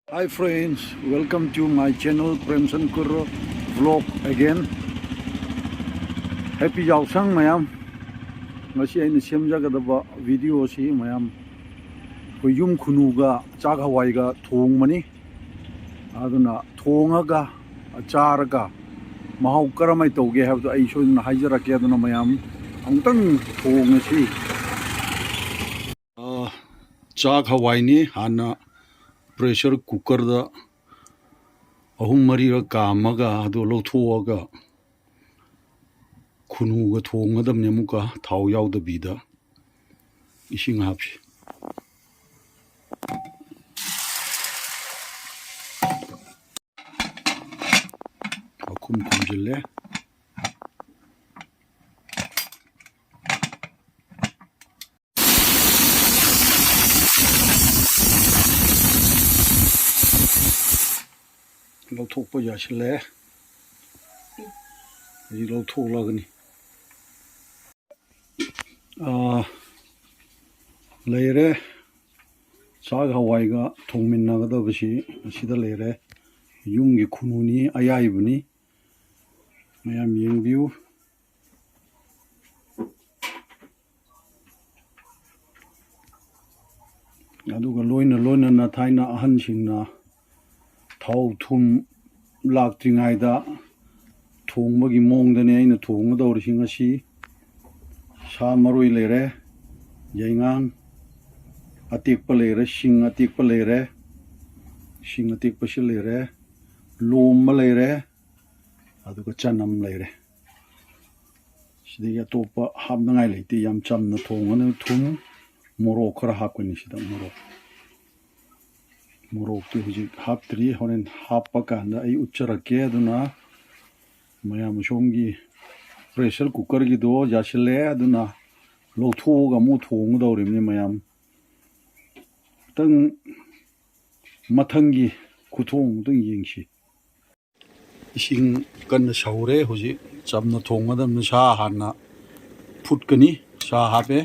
Hi friends, welcome to my channel Premsan Kuro vlog again. Happy Yaoshang mayam. Ngasi aina semjagadaba video si mayam. Ko yum khunu ga chak hawai ga thong mani. Aduna thongaga acharaga mahau karamai toge habdu ai so na haijarake aduna mayam. Amtang thong si. Chak hawai ni hana pressure cooker da ahum mari ra kamaga ado lothoga khunu ga thongadam ne muka thau yaw da bida ising hapsi akum kumjille lotokpa yashile yi lotok lagani leire chak hawai ga thongminnagadabasi asida leire yumgi khununi ayaibani mayam yengbiu aduga loina na thaina ahansingna thau thum laktringaida thongbagi mongdane aina thongadawrising asi sa maroi leire yaingang atekpa leire sing atekpa leire sing atekpa si leire lomba leire aduga chanam leire sidagi atopa hapnangai leite yam chamna thongana thum morok khara hapkani sida morok ti hujik haptri honen happa kanda ai ucharake aduna mayam shomgi pressure cooker gi do jasile aduna lothoga mu thongdawrimni mayam tang mathangi kuthong tang yingsi ising kan saure huji chamna thongadam sa hana phutkani sa habe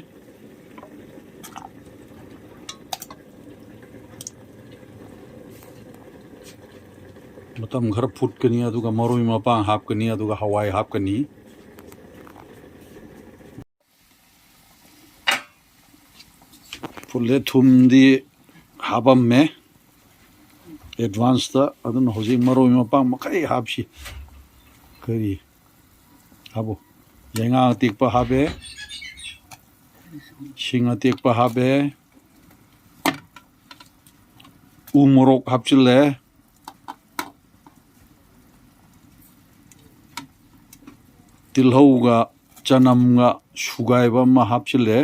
matam ghar phutkani aduga maroi mapang hapkani aduga hawai hapkani fulle thumdi habamme advance da adun hoji maroi mapang makai hapsi kari habo yenga tikpa habe singa tikpa habe umorok hapchile tilhauga chanamga sugaiba ma hapchile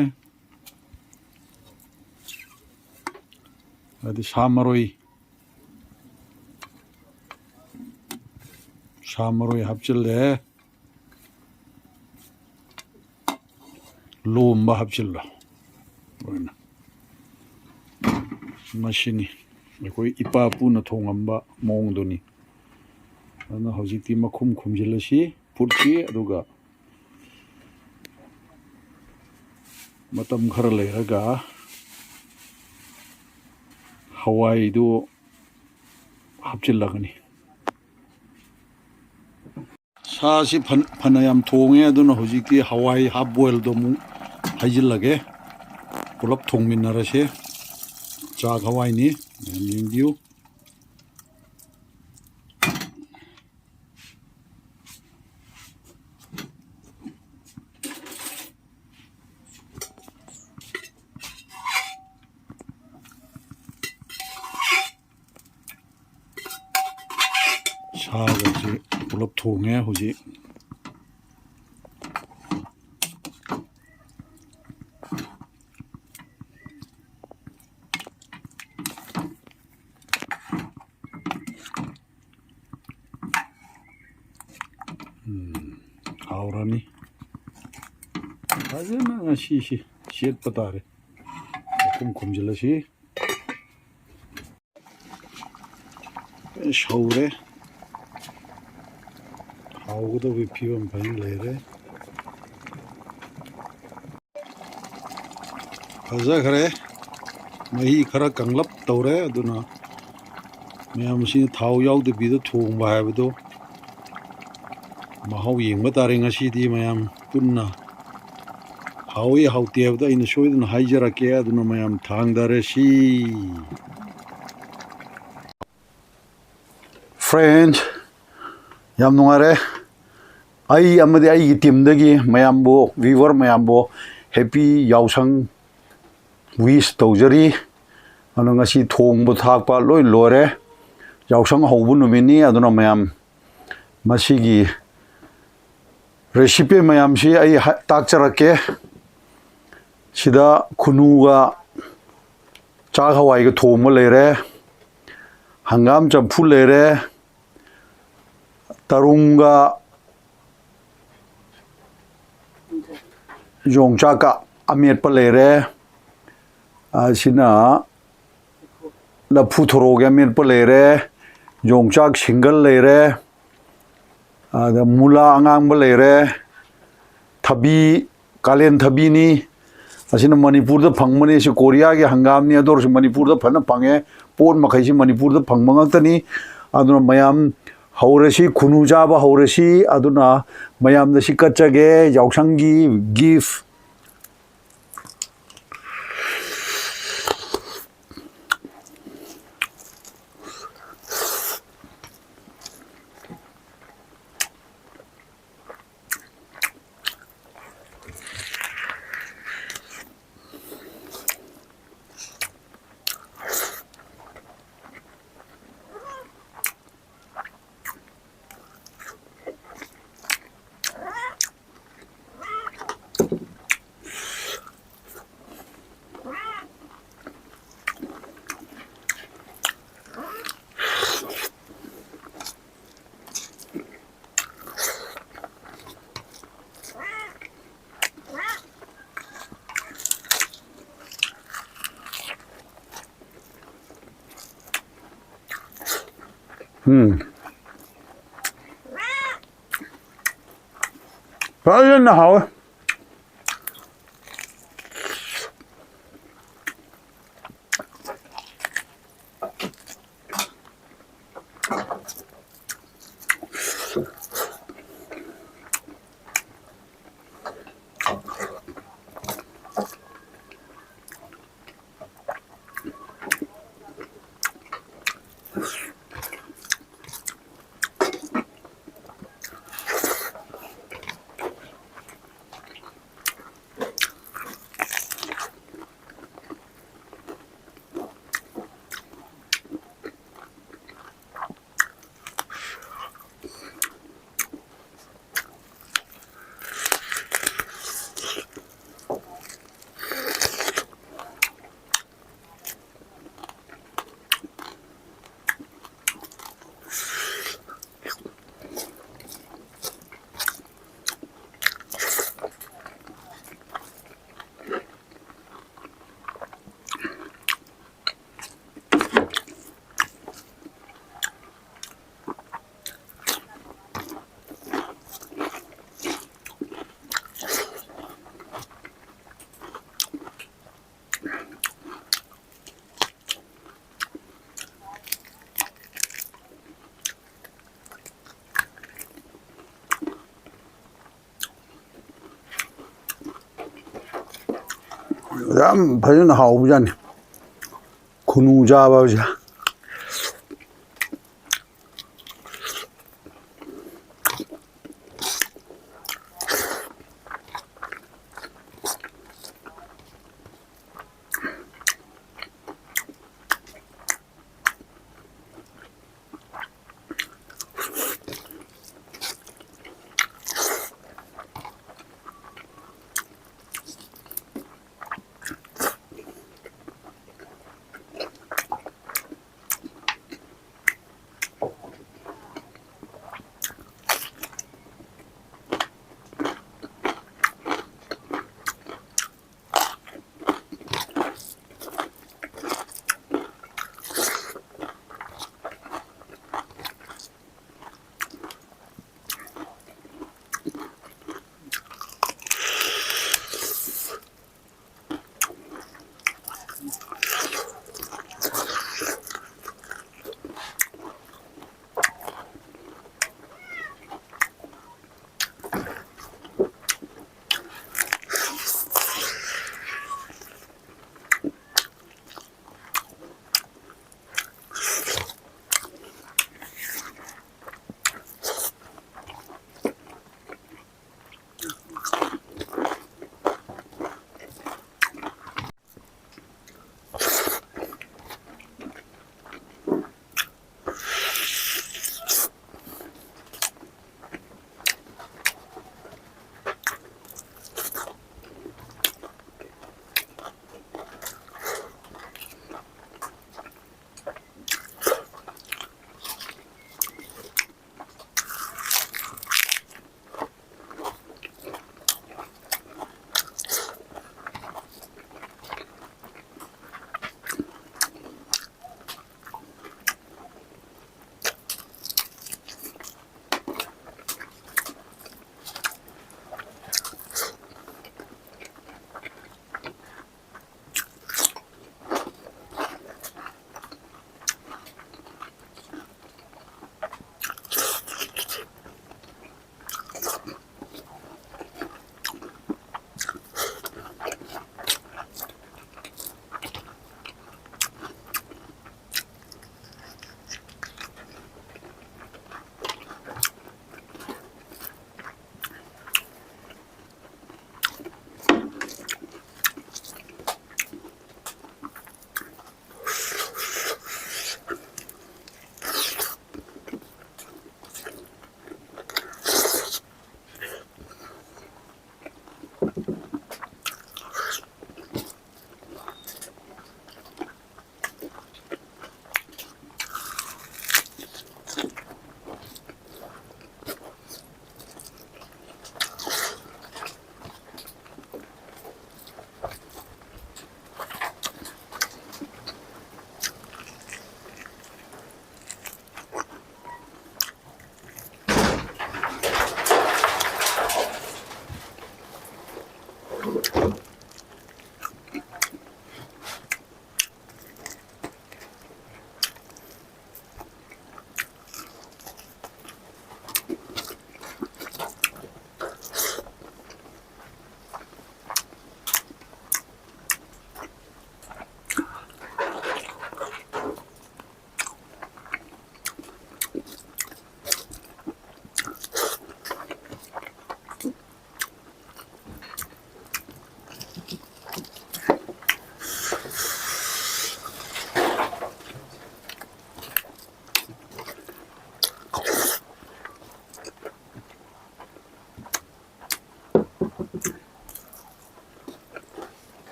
adi samaroi hapchile lomba hapchilla machine koi ipa puna thongamba mongdoni ana hojikti makhum khumjilasi putki aduga matam khara leiraga hawai do hapchillagani sa si phanayam thonge aduna hojikti hawai half boil do mu hajillage pulap thongminnarase chak hawai ni yengdiu 사가지 불럽 통에 호지 아우라니 아제나 시시 시읒바다레 kumkumjilasi shaure haugudo bi pion bain leire haja khare mahi khara kanglap tawre aduna ꯃꯌꯥꯝ ꯑꯁꯤ ꯊꯥꯎ ꯌꯥꯎꯗꯕꯤꯗ ꯊꯣꯡꯕ ꯍꯥꯏꯕꯗꯣ ꯃꯍꯥꯎ ꯌꯦꯡꯕ ꯇꯥꯔꯦ ꯉꯁꯤꯗꯤ ꯃꯌꯥꯝ ꯄꯨꯟꯅ ꯍꯥꯎꯏ ꯍꯥꯎꯇꯦ ꯍꯥꯏꯕꯗꯣ ꯑꯩꯅ ꯁꯣꯏꯗꯅ ꯍꯥꯏꯖꯔꯛꯀꯦ ꯑꯗꯨꯅ ꯃꯌꯥꯝ ꯊꯥꯡꯗꯔꯁꯤ ꯐ꯭ꯔꯦꯟꯁ ꯌꯥꯝ ꯅꯨꯡꯉꯥꯏꯔꯦ ꯑꯩ ꯑꯃꯗꯤ ꯑꯩꯒꯤ ꯇꯤꯝꯗꯒꯤ ꯃꯌꯥꯝꯕꯨ ꯚꯤꯋꯔ ꯃꯌꯥꯝꯕꯨ ꯍꯦꯄꯤ ꯌꯥꯎꯁꯪ ꯋꯤꯁ ꯇꯧꯖꯔꯤ ꯑꯗꯨꯅ ꯉꯁꯤ ꯊꯣꯡꯕ ꯊꯥꯛꯄ ꯂꯣꯏ ꯂꯣꯏꯔꯦ ꯌꯥꯎꯁꯪ ꯍꯧꯕ ꯅꯨꯃꯤꯠꯅꯤ ꯑꯗꯨꯅ ꯃꯌꯥꯝ ꯃꯁꯤꯒꯤ ꯔꯦꯁꯤꯄꯤ ꯃꯌꯥꯝꯁꯤ ꯑꯩ ꯇꯥꯛꯆꯔꯛꯀꯦ ꯁꯤꯗ ꯈꯨꯅꯨꯒ ꯆꯥꯛ ꯍꯋꯥꯏꯒ ꯊꯣꯡꯕ ꯂꯩꯔꯦ ꯍꯪꯒꯥꯝ ꯆꯝꯐꯨꯠ ꯂꯩꯔꯦ ꯇꯔꯨꯡꯒ ꯌꯣꯡꯆꯥꯛꯀ ꯑꯃꯦꯠꯄ ꯂꯩꯔꯦ ꯑꯁꯤꯅ ꯂꯐꯨ ꯊꯔꯣꯒꯤ ꯑꯃꯦꯠꯄ ꯂꯩꯔꯦ ꯌꯣꯡꯆꯥꯛ ꯁꯤꯡꯒꯜ ꯂꯩꯔꯦ ꯑꯗ ꯃꯨꯂꯥ ꯑꯉꯥꯡꯕ ꯂꯩꯔꯦ ꯊꯕꯤ ꯀꯥꯂꯦꯟ ꯊꯕꯤꯅꯤ ꯑꯁꯤꯅ ꯃꯅꯤꯄꯨꯔꯗ ꯐꯪꯕꯅꯤ ꯁꯤ ꯀꯣꯔꯤꯌꯥꯒꯤ ꯍꯪꯒꯥꯝꯅꯤ ꯑꯗꯨ ꯑꯣꯏꯔꯁꯨ ꯃꯅꯤꯄꯨꯔꯗ ꯐꯖꯅ ꯐꯪꯉꯦ ꯄꯣꯠ ꯃꯈꯩꯁꯤ ꯃꯅꯤꯄꯨꯔꯗ ꯐꯪꯕ ꯉꯥꯛꯇꯅꯤ ꯑꯗꯨꯅ ꯃꯌꯥꯝ ꯍꯧꯔꯁꯤ ꯈꯨꯅꯨ ꯆꯥꯕ ꯍꯧꯔꯁꯤ ꯑꯗꯨꯅ ꯃꯌꯥꯝꯗ ꯁꯤ ꯀꯠꯆꯒꯦ ꯌꯥꯎꯁꯪꯒꯤ ꯒꯤꯐ فعلا هوا ꯌꯥꯝ ꯐꯖꯅ ꯍꯥꯎꯕꯖꯥꯠꯅꯤ ꯈꯨꯅꯨ ꯆꯥꯕ ꯍꯥꯏꯕꯁꯦ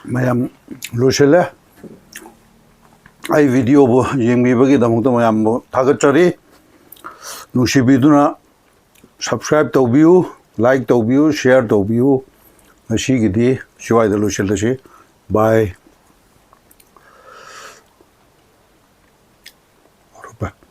mayam loshele ai video bo yengbi bagi damuk to mayam bo thagachari nushibiduna subscribe tawbiu like tawbiu share tawbiu ashi gidi shiwai da loshele shi bye